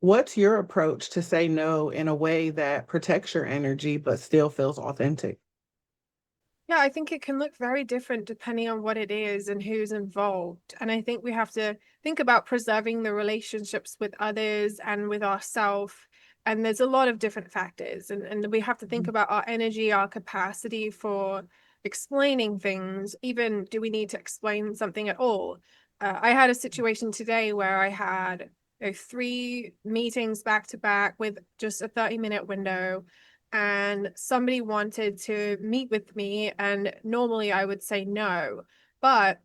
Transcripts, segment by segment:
What's your approach to say no in a way that protects your energy but still feels authentic? Yeah, I think it can look very different depending on what it is and who's involved. And I think we have to think about preserving the relationships with others and with ourselves. And there's a lot of different factors. And we have to think Mhm. about our energy, our capacity for explaining things. Even do we need to explain something at all? I had a situation today where I had 3 meetings back to back with just a 30-minute window, and somebody wanted to meet with me, and normally I would say no, but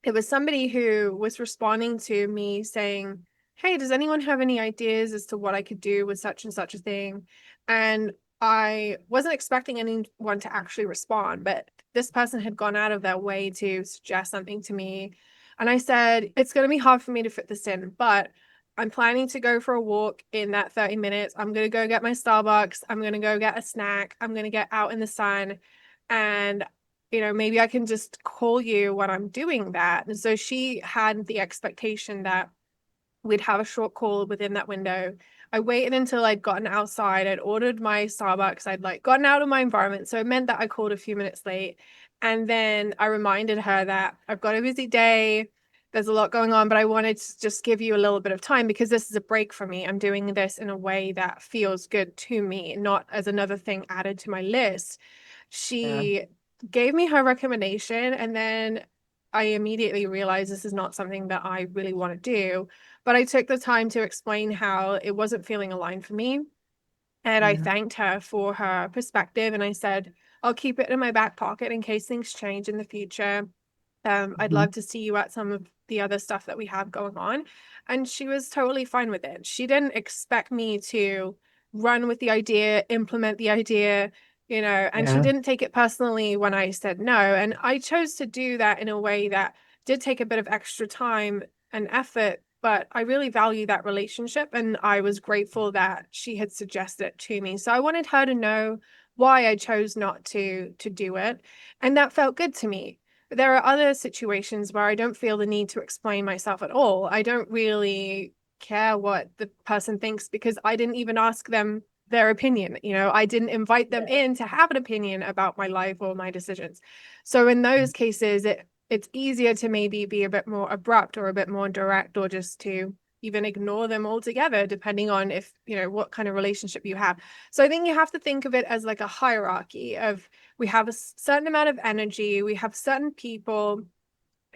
it was somebody who was responding to me saying, "Hey, does anyone have any ideas as to what I could do with such and such a thing?" And I wasn't expecting anyone to actually respond, but this person had gone out of their way to suggest something to me. And I said, "It's going to be hard for me to fit this in, but I'm planning to go for a walk in that 30 minutes. I'm going to go get my Starbucks. I'm going to go get a snack. I'm going to get out in the sun. And maybe I can just call you when I'm doing that." And so she had the expectation that we'd have a short call within that window. I waited until I'd gotten outside. I'd ordered my Starbucks. I'd like gotten out of my environment. So it meant that I called a few minutes late. And then I reminded her that I've got a busy day. There's a lot going on, but I wanted to just give you a little bit of time because this is a break for me. I'm doing this in a way that feels good to me, not as another thing added to my list. Yeah. She gave me her recommendation, and then I immediately realized this is not something that I really want to do. But I took the time to explain how it wasn't feeling aligned for me. And I Yeah. thanked her for her perspective. And I said, I'll keep it in my back pocket in case things change in the future. I'd Mhm. love to see you at some of the other stuff that we have going on. And she was totally fine with it. She didn't expect me to run with the idea, implement the idea, and she Yeah. didn't take it personally when I said no. And I chose to do that in a way that did take a bit of extra time and effort, but I really value that relationship. And I was grateful that she had suggested it to me. So I wanted her to know why I chose not to do it. And that felt good to me. But there are other situations where I don't feel the need to explain myself at all. I don't really care what the person thinks because I didn't even ask them their opinion. I didn't invite them in to have an opinion about my life or my decisions. So in those cases, it's easier to maybe be a bit more abrupt or a bit more direct, or just to even ignore them altogether, depending on if, what kind of relationship you have. So I think you have to think of it as like a hierarchy of, we have a certain amount of energy, we have certain people,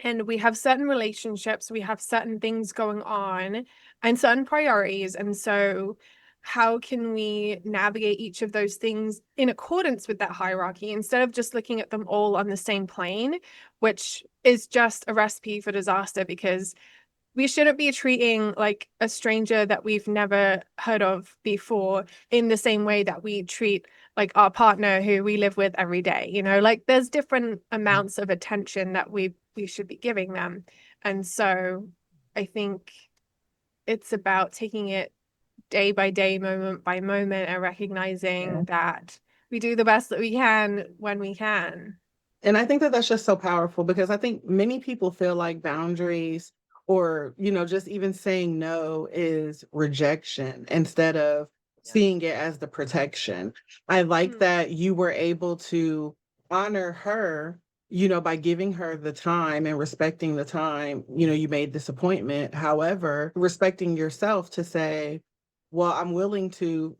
and we have certain relationships, we have certain things going on and certain priorities. And so how can we navigate each of those things in accordance with that hierarchy instead of just looking at them all on the same plane, which is just a recipe for disaster, because we shouldn't be treating like a stranger that we've never heard of before in the same way that we treat like our partner who we live with every day. Like there's different amounts of attention that we should be giving them. And so I think it's about taking it day by day, moment by moment, and Yeah. recognizing that we do the best that we can when we can. And I think that that's just so powerful because I think many people feel like boundaries or, just even saying no is rejection instead of Yeah. seeing it as the protection. I like Mm. that you were able to honor her, by giving her the time and respecting the time, you made this appointment. However, respecting yourself to say, well, I'm willing to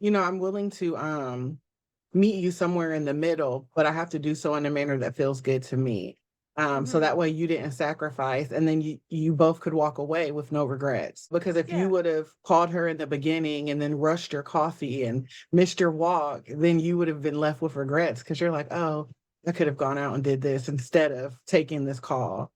meet you somewhere in the middle, but I have to do so in a manner that feels good to me. So Hmm. that way you didn't sacrifice and then you both could walk away with no regrets. Because if you Yeah. would have called her in the beginning and then rushed your coffee and missed your walk, then you would have been left with regrets because you're like, oh, I could have gone out and did this instead of taking this call.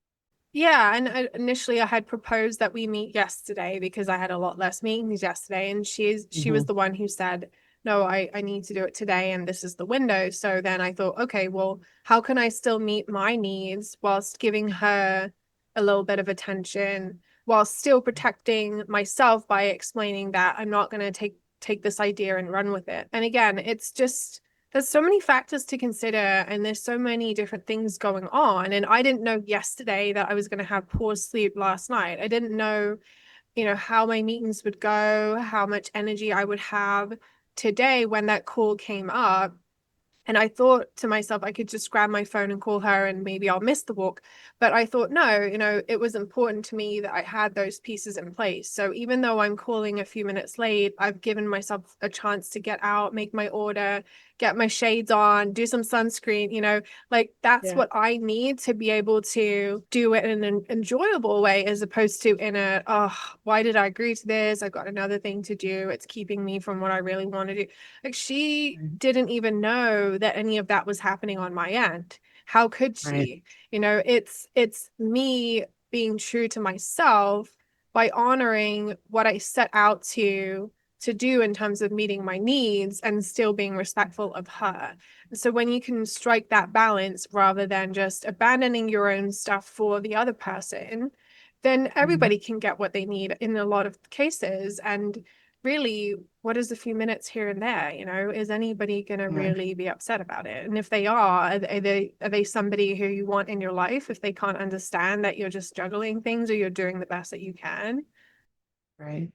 Yeah, and initially I had proposed that we meet yesterday because I had a lot less meetings yesterday, and she was Mhm. the one who said, "No, I need to do it today, and this is the window." So then I thought, okay, well, how can I still meet my needs whilst giving her a little bit of attention, while still protecting myself by explaining that I'm not going to take this idea and run with it. And again, it's just there's so many factors to consider, and there's so many different things going on. And I didn't know yesterday that I was going to have poor sleep last night. I didn't know, how my meetings would go, how much energy I would have. Today, when that call came up, and I thought to myself, I could just grab my phone and call her and maybe I'll miss the walk. But I thought, no, it was important to me that I had those pieces in place. So even though I'm calling a few minutes late, I've given myself a chance to get out, make my order, get my shades on, do some sunscreen, like that's Yeah. what I need to be able to do it in an enjoyable way, as opposed to in a, oh, why did I agree to this? I've got another thing to do. It's keeping me from what I really want to do. Like, she Right. didn't even know that any of that was happening on my end. How could Right. she? It's me being true to myself by honoring what I set out to do in terms of meeting my needs and still being respectful of her. So when you can strike that balance rather than just abandoning your own stuff for the other person, then Mhm. everybody can get what they need in a lot of cases. And really, what is a few minutes here and there? Is anybody going to Yeah. really be upset about it? And if they are they somebody who you want in your life if they can't understand that you're just juggling things or you're doing the best that you can? Right.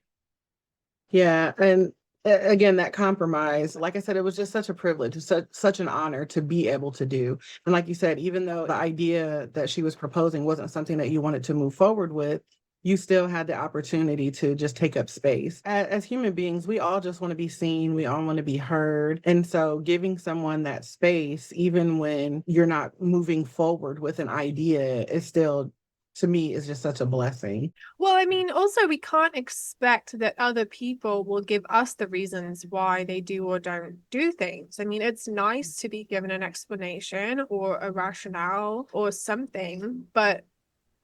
Yeah, and again, that compromise, like I said, it was just such a privilege, such an honor to be able to do. And like you said, even though the idea that she was proposing wasn't something that you wanted to move forward with, you still had the opportunity to just take up space. As human beings, we all just want to be seen, we all want to be heard. And so giving someone that space, even when you're not moving forward with an idea, is still, to me, is just such a blessing. Well, I mean, also, we can't expect that other people will give us the reasons why they do or don't do things. I mean, it's nice to be given an explanation or a rationale or something, but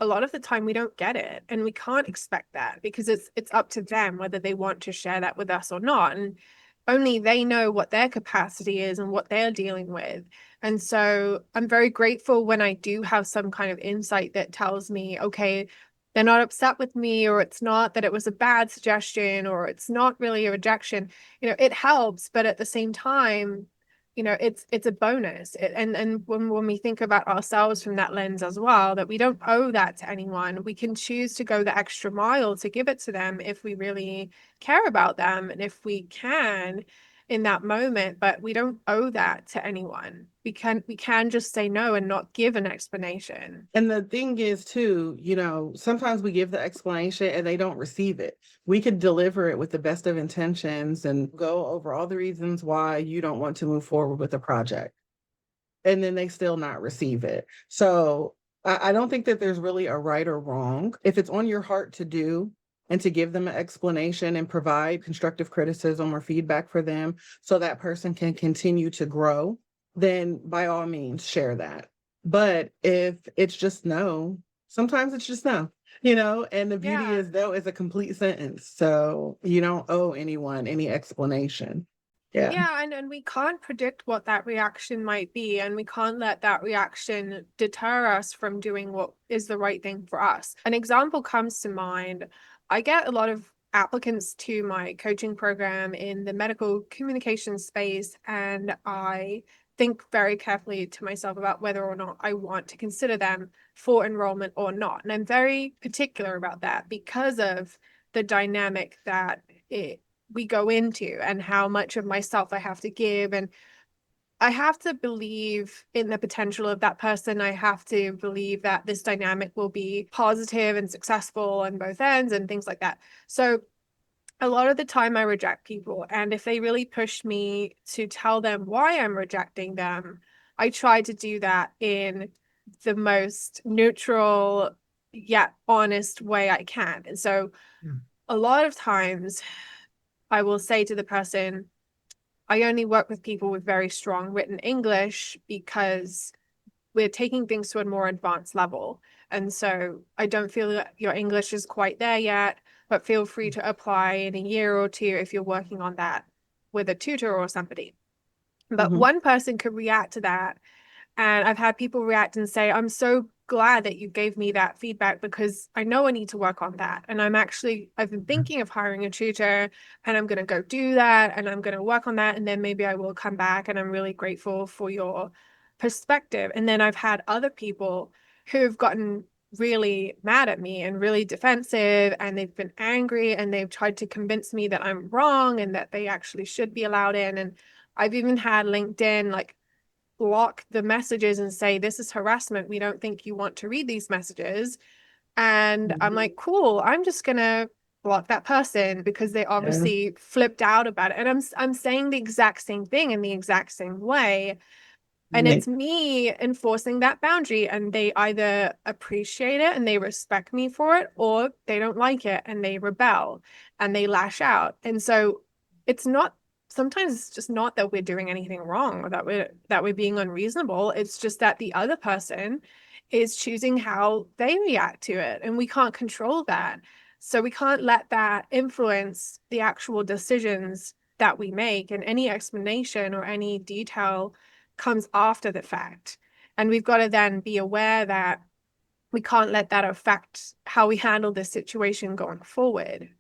a lot of the time we don't get it, and we can't expect that because it's up to them whether they want to share that with us or not. And only they know what their capacity is and what they're dealing with. And so I'm very grateful when I do have some kind of insight that tells me, okay, they're not upset with me, or it's not that it was a bad suggestion, or it's not really a rejection. It helps, but at the same time, it's a bonus. And when we think about ourselves from that lens as well, that we don't owe that to anyone, we can choose to go the extra mile to give it to them if we really care about them and if we can in that moment, but we don't owe that to anyone. We can just say no and not give an explanation. And the thing is too, sometimes we give the explanation and they don't receive it. We could deliver it with the best of intentions and go over all the reasons why you don't want to move forward with the project. And then they still not receive it. So I don't think that there's really a right or wrong. If it's on your heart to do and to give them an explanation and provide constructive criticism or feedback for them so that person can continue to grow, then by all means share that. But if it's just no, sometimes it's just no, and the beauty Yeah. is no is a complete sentence. So you don't owe anyone any explanation. Yeah. Yeah, and we can't predict what that reaction might be, and we can't let that reaction deter us from doing what is the right thing for us. An example comes to mind. I get a lot of applicants to my coaching program in the medical communication space, and I think very carefully to myself about whether or not I want to consider them for enrollment or not. And I'm very particular about that because of the dynamic that we go into and how much of myself I have to give. And I have to believe in the potential of that person. I have to believe that this dynamic will be positive and successful on both ends and things like that. So a lot of the time I reject people. And if they really push me to tell them why I'm rejecting them, I try to do that in the most neutral yet honest way I can. And so a lot of times I will say to the person, I only work with people with very strong written English because we're taking things to a more advanced level. And so I don't feel that your English is quite there yet, but feel free to apply in a year or two if you're working on that with a tutor or somebody. But Mhm. one person could react to that, and I've had people react and say, I'm so glad that you gave me that feedback because I know I need to work on that. And I've been thinking of hiring a tutor, and I'm going to go do that, and I'm going to work on that. And then maybe I will come back, and I'm really grateful for your perspective. And then I've had other people who've gotten really mad at me and really defensive, and they've been angry, and they've tried to convince me that I'm wrong and that they actually should be allowed in. And I've even had LinkedIn like block the messages and say, this is harassment. We don't think you want to read these messages. And I'm like, cool, I'm just gonna block that person because they Yeah. obviously flipped out about it. And I'm saying the exact same thing in the exact same way. And Right. it's me enforcing that boundary, and they either appreciate it and they respect me for it, or they don't like it and they rebel and they lash out. And so it's not, sometimes it's just not that we're doing anything wrong or that we're being unreasonable. It's just that the other person is choosing how they react to it, and we can't control that. So we can't let that influence the actual decisions that we make, and any explanation or any detail comes after the fact. And we've got to then be aware that we can't let that affect how we handle this situation going forward.